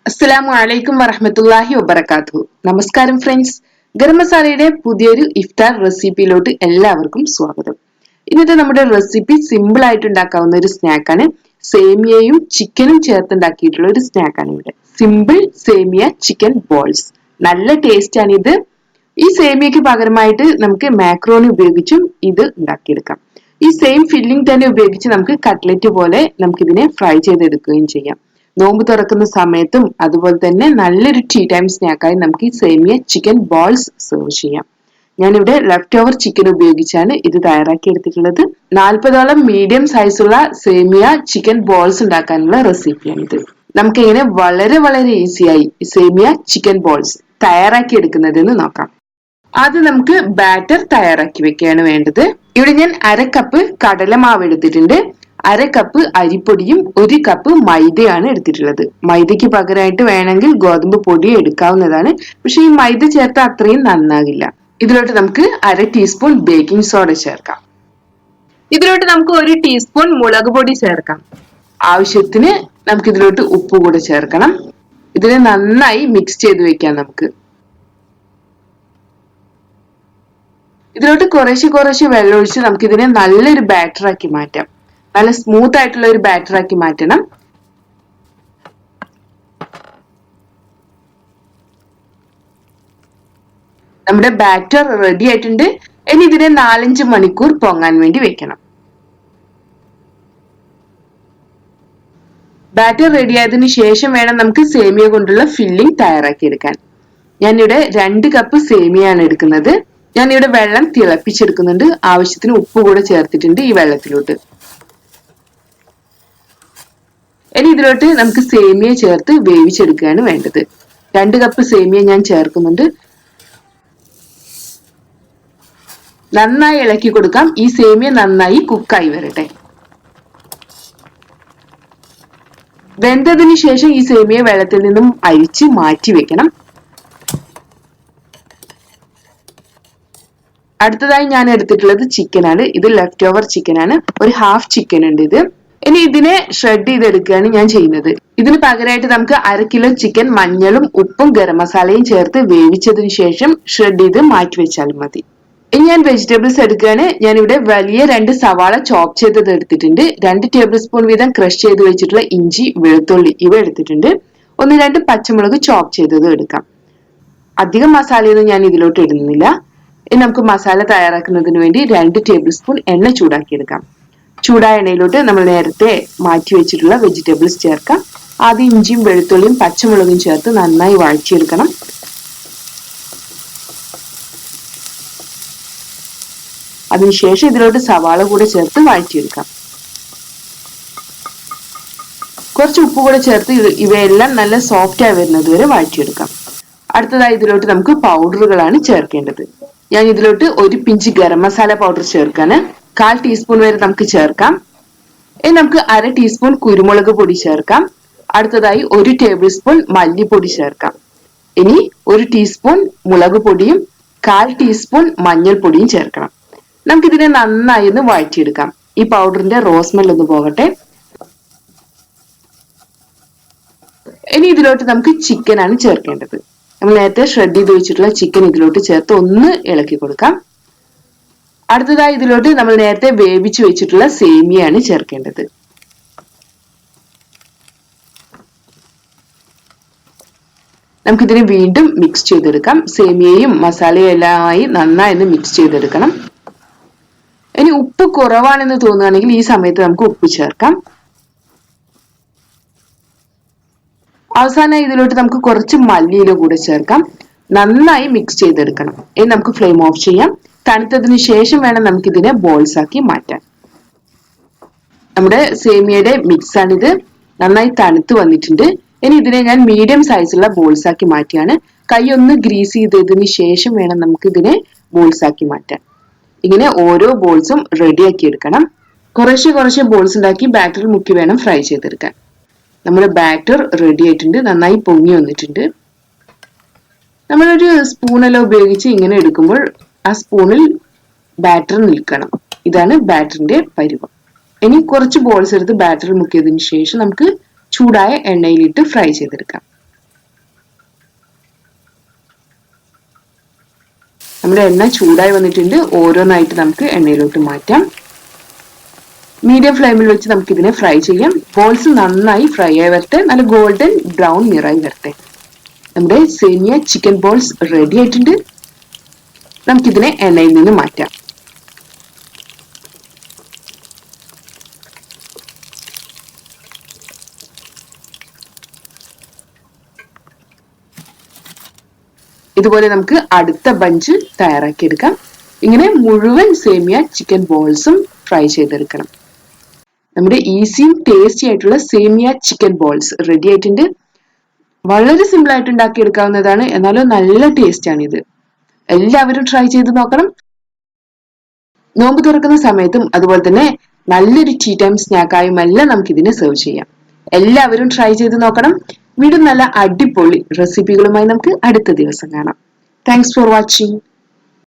അസ്സലാമു അലൈക്കും വറഹ്മത്തുള്ളാഹി വബറകാതുഹു. നമസ്കാരം ഫ്രണ്ട്സ്, ഗരം മസാലയുടെ പുതിയൊരു ഇഫ്താർ റെസിപ്പിയിലോട്ട് എല്ലാവർക്കും സ്വാഗതം. ഇന്നത്തെ നമ്മുടെ റെസിപ്പി സിമ്പിൾ ആയിട്ട് ഉണ്ടാക്കാവുന്ന ഒരു സ്നാക്കാണ്. സേമിയയും ചിക്കനും ചേർത്തുണ്ടാക്കിയിട്ടുള്ള ഒരു സ്നാക്കാണ് ഇവിടെ. സിമ്പിൾ സേമിയ ചിക്കൻ ബോൾസ്. നല്ല ടേസ്റ്റ് ആണ് ഇത്. ഈ സേമിയക്ക് പകരമായിട്ട് നമുക്ക് മാക്രോണി ഉപയോഗിച്ചും ഇത് ഉണ്ടാക്കിയെടുക്കാം. ഈ സെയിം ഫില്ലിംഗ് തന്നെ ഉപയോഗിച്ച് നമുക്ക് കട്ട്ലറ്റ് പോലെ നമുക്കിതിനെ ഫ്രൈ ചെയ്തെടുക്കുകയും ചെയ്യാം. നോമ്പ് തുറക്കുന്ന സമയത്തും അതുപോലെ തന്നെ നല്ലൊരു ടീ ടൈം സ്നാക്കായി നമുക്ക് ഈ സേമിയ ചിക്കൻ ബോൾസ് സെർവ് ചെയ്യാം. ഞാനിവിടെ ലെഫ്റ്റ് ഓവർ ചിക്കൻ ഉപയോഗിച്ചാണ് ഇത് തയ്യാറാക്കി എടുത്തിട്ടുള്ളത്. 40ഓളം മീഡിയം സൈസുള്ള സേമിയ ചിക്കൻ ബോൾസ് ഉണ്ടാക്കാനുള്ള റെസിപ്പിയാണിത്. നമുക്ക് ഇങ്ങനെ വളരെ ഈസിയായി സേമിയ ചിക്കൻ ബോൾസ് തയ്യാറാക്കി എടുക്കുന്നതെന്ന് നോക്കാം. ആദ്യം നമുക്ക് ബാറ്റർ തയ്യാറാക്കി വെക്കുകയാണ് വേണ്ടത്. ഇവിടെ ഞാൻ 1/2 കപ്പ് കടലമാവ് എടുത്തിട്ടുണ്ട്. 1/2 കപ്പ് അരിപ്പൊടിയും 1 കപ്പ് മൈദയാണ് എടുത്തിട്ടുള്ളത്. മൈദയ്ക്ക് പകരമായിട്ട് വേണമെങ്കിൽ ഗോതമ്പ് പൊടി എടുക്കാവുന്നതാണ്. പക്ഷെ ഈ മൈദ ചേർത്ത അത്രയും നന്നാകില്ല. ഇതിലോട്ട് നമുക്ക് 1/2 ടീസ്പൂൺ ബേക്കിംഗ് സോഡ ചേർക്കാം. ഇതിലോട്ട് നമുക്ക് 1 ടീസ്പൂൺ മുളക് പൊടി ചേർക്കാം. ആവശ്യത്തിന് നമുക്ക് ഇതിലോട്ട് ഉപ്പ് കൂടെ ചേർക്കണം. ഇതിനെ നന്നായി മിക്സ് ചെയ്ത് വെക്കാം. നമുക്ക് ഇതിലോട്ട് കുറേശ്ശെ വെള്ളം ഒഴിച്ച് നമുക്ക് ഇതിനെ നല്ലൊരു ബാറ്ററാക്കി മാറ്റാം. നല്ല സ്മൂത്ത് ആയിട്ടുള്ള ഒരു ബാറ്ററാക്കി മാറ്റണം. നമ്മുടെ ബാറ്റർ റെഡി ആയിട്ടുണ്ട്. ഇനി ഇതിനെ 4-5 മണിക്കൂർ പൊങ്ങാൻ വേണ്ടി വെക്കണം. ബാറ്റർ റെഡി ആയതിനു ശേഷം വേണം നമുക്ക് സേമിയ കൊണ്ടുള്ള ഫില്ലിംഗ് തയ്യാറാക്കി എടുക്കാൻ. ഞാനിവിടെ 2 കപ്പ് സേമിയാണ് എടുക്കുന്നത്. ഞാനിവിടെ വെള്ളം തിളപ്പിച്ചെടുക്കുന്നുണ്ട്. ആവശ്യത്തിന് ഉപ്പ് കൂടെ ചേർത്തിട്ടുണ്ട് ഈ വെള്ളത്തിലോട്ട്. ഇനി ഇതിലോട്ട് നമുക്ക് സേമിയ ചേർത്ത് വേവിച്ചെടുക്കുകയാണ് വേണ്ടത്. 2 കപ്പ് സേമിയ ഞാൻ ചേർക്കുന്നുണ്ട്. നന്നായി ഇളക്കി കൊടുക്കാം. ഈ സേമിയ നന്നായി കുക്കായി വരട്ടെ. വെന്തതിന് ശേഷം ഈ സേമിയ വെള്ളത്തിൽ നിന്നും അരിച്ച് മാറ്റി വെക്കണം. അടുത്തതായി ഞാൻ എടുത്തിട്ടുള്ളത് ചിക്കനാണ്. ഇത് ലെഫ്റ്റ് ഓവർ ചിക്കനാണ്. ഒരു ഹാഫ് ചിക്കൻ ഉണ്ട് ഇത്. ഇനി ഇതിനെ ഷ്രെഡ് ചെയ്തെടുക്കുകയാണ് ഞാൻ ചെയ്യുന്നത്. ഇതിന് പകരമായിട്ട് നമുക്ക് 1/2 കിലോ ചിക്കൻ മഞ്ഞളും ഉപ്പും ഗരം മസാലയും ചേർത്ത് വേവിച്ചതിന് ശേഷം ഷ്രെഡ് ചെയ്ത് മാറ്റി വെച്ചാലും മതി. ഇനി ഞാൻ വെജിറ്റബിൾസ് എടുക്കുകയാണ്. ഞാനിവിടെ വലിയ 2 സവാള ചോപ്പ് ചെയ്തത് എടുത്തിട്ടുണ്ട്. 2 ടേബിൾ സ്പൂൺ വീതം ക്രഷ് ചെയ്ത് വെച്ചിട്ടുള്ള ഇഞ്ചി വെളുത്തുള്ളി ഇവ എടുത്തിട്ടുണ്ട്. 1-2 പച്ചമുളക് ചോപ്പ് ചെയ്തതും എടുക്കാം. അധികം മസാലയൊന്നും ഞാൻ ഇതിലോട്ട് ഇടുന്നില്ല. ഇനി നമുക്ക് മസാല തയ്യാറാക്കുന്നതിന് വേണ്ടി 2 ടേബിൾ സ്പൂൺ എണ്ണ ചൂടാക്കിയെടുക്കാം. ചൂടായ എണ്ണയിലോട്ട് നമ്മൾ നേരത്തെ മാറ്റി വെച്ചിട്ടുള്ള വെജിറ്റബിൾസ് ചേർക്കാം. ആദ്യം ഇഞ്ചിയും വെളുത്തുള്ളിയും പച്ചമുളകും ചേർത്ത് നന്നായി വഴറ്റിയെടുക്കണം. അതിനുശേഷം ഇതിലോട്ട് സവാള കൂടെ ചേർത്ത് വഴറ്റിയെടുക്കാം. കുറച്ച് ഉപ്പ് കൂടെ ചേർത്ത് ഇവയെല്ലാം നല്ല സോഫ്റ്റ് ആയി വരുന്നത് വരെ വഴറ്റിയെടുക്കാം. അടുത്തതായി ഇതിലോട്ട് നമുക്ക് പൗഡറുകളാണ് ചേർക്കേണ്ടത്. ഞാൻ ഇതിലോട്ട് 1 പിഞ്ച് ഗരം മസാല പൗഡർ ചേർക്കാണ്. 1/4 ടീസ്പൂൺ വരെ നമുക്ക് ചേർക്കാം. ഇനി നമുക്ക് 1/2 ടീസ്പൂൺ കുരുമുളക് പൊടി ചേർക്കാം. അടുത്തതായി 1 ടേബിൾ സ്പൂൺ മല്ലിപ്പൊടി ചേർക്കാം. ഇനി 1 ടീസ്പൂൺ മുളക് പൊടിയും 1/4 ടീസ്പൂൺ മഞ്ഞൾപ്പൊടിയും ചേർക്കണം. നമുക്കിതിനെ നന്നായി ഒന്ന് വഴറ്റിയെടുക്കാം. ഈ പൗഡറിന്റെ റോസ്മെൽ ഒന്ന് പോകട്ടെ. ഇനി ഇതിലോട്ട് നമുക്ക് ചിക്കനാണ് ചേർക്കേണ്ടത്. നമ്മൾ നേരത്തെ ഷ്രെഡ് ചെയ്ത് വെച്ചിട്ടുള്ള ചിക്കൻ ഇതിലോട്ട് ചേർത്ത് ഒന്ന് ഇളക്കി കൊടുക്കാം. അടുത്തതായി ഇതിലോട്ട് നമ്മൾ നേരത്തെ വേവിച്ചു വെച്ചിട്ടുള്ള സേമിയയാണ് ചേർക്കേണ്ടത്. നമുക്കിതിനെ വീണ്ടും മിക്സ് ചെയ്തെടുക്കാം. സേമിയയും മസാലയും എല്ലാമായി നന്നായി മിക്സ് ചെയ്തെടുക്കണം. ഇനി ഉപ്പ് കുറവാണെന്ന് തോന്നുകയാണെങ്കിൽ ഈ സമയത്ത് നമുക്ക് ഉപ്പ് ചേർക്കാം. അവസാനം ഇതിലോട്ട് നമുക്ക് കുറച്ച് മല്ലിയില കൂടെ ചേർക്കാം. നന്നായി മിക്സ് ചെയ്തെടുക്കണം. ഇനി നമുക്ക് ഫ്ലെയിം ഓഫ് ചെയ്യാം. തണുത്തതിന് ശേഷം വേണം നമുക്കിതിനെ ബോൾസ് ആക്കി മാറ്റാൻ. നമ്മുടെ സേമിയയുടെ മിക്സ് ആണിത്. നന്നായി തണുത്ത് വന്നിട്ടുണ്ട്. ഇനി ഇതിനെ ഞാൻ മീഡിയം സൈസുള്ള ബോൾസ് ആക്കി മാറ്റിയാണ്. കൈ ഒന്ന് ഗ്രീസ് ചെയ്തതിന് ശേഷം വേണം നമുക്ക് ഇതിനെ ബോൾസ് ആക്കി മാറ്റാൻ. ഇങ്ങനെ ഓരോ ബോൾസും റെഡിയാക്കി എടുക്കണം. കുറേശ്ശെ ബോൾസ് ഉണ്ടാക്കി ബാറ്ററിൽ മുക്കി വേണം ഫ്രൈ ചെയ്തെടുക്കാൻ. നമ്മുടെ ബാറ്റർ റെഡി ആയിട്ടുണ്ട്. നന്നായി പൊങ്ങി വന്നിട്ടുണ്ട്. നമ്മളൊരു സ്പൂണെല്ലാം ഉപയോഗിച്ച് ഇങ്ങനെ എടുക്കുമ്പോൾ ആ സ്പൂണിൽ ബാറ്റർ നിൽക്കണം. ഇതാണ് ബാറ്ററിന്റെ പരുവം. ഇനി കുറച്ച് ബോൾസ് എടുത്ത് ബാറ്ററിൽ മുക്കിയതിന് ശേഷം നമുക്ക് ചൂടായ എണ്ണയിലിട്ട് ഫ്രൈ ചെയ്തെടുക്കാം. നമ്മുടെ എണ്ണ ചൂടായി വന്നിട്ടുണ്ട്. ഓരോന്നായിട്ട് നമുക്ക് എണ്ണയിലോട്ട് മാറ്റാം. മീഡിയം ഫ്ലെയിമിൽ വെച്ച് നമുക്ക് ഇതിനെ ഫ്രൈ ചെയ്യാം. ബോൾസ് നന്നായി ഫ്രൈ ആയി വരട്ടെ, നല്ല ഗോൾഡൻ ബ്രൗൺ നിറായി വരട്ടെ. നമ്മുടെ സേമിയ ചിക്കൻ ബോൾസ് റെഡി ആയിട്ടുണ്ട്. നമുക്കിതിനെ എണ്ണയിൽ നിന്ന് മാറ്റാം. ഇതുപോലെ നമുക്ക് അടുത്ത ബഞ്ച് തയ്യാറാക്കി എടുക്കാം. ഇങ്ങനെ മുഴുവൻ സേമിയ ചിക്കൻ ബോൾസും ഫ്രൈ ചെയ്തെടുക്കണം. നമ്മുടെ ഈസിയും ടേസ്റ്റി ആയിട്ടുള്ള സേമിയ ചിക്കൻ ബോൾസ് റെഡി ആയിട്ടുണ്ട്. വളരെ സിമ്പിൾ ആയിട്ട് ഉണ്ടാക്കിയെടുക്കാവുന്നതാണ്, എന്നാലും നല്ല ടേസ്റ്റ് ആണിത്. എല്ലാവരും ട്രൈ ചെയ്ത് നോക്കണം. നോമ്പ് തുറക്കുന്ന സമയത്തും അതുപോലെ തന്നെ നല്ലൊരു ടീ ടൈം സ്നാക്കായും എല്ലാം നമുക്ക് ഇതിനെ സെർവ് ചെയ്യാം. എല്ലാവരും ട്രൈ ചെയ്ത് നോക്കണം. വീണ്ടും നല്ല അടിപൊളി റെസിപ്പികളുമായി നമുക്ക് അടുത്ത ദിവസം കാണാം. Thanks for watching.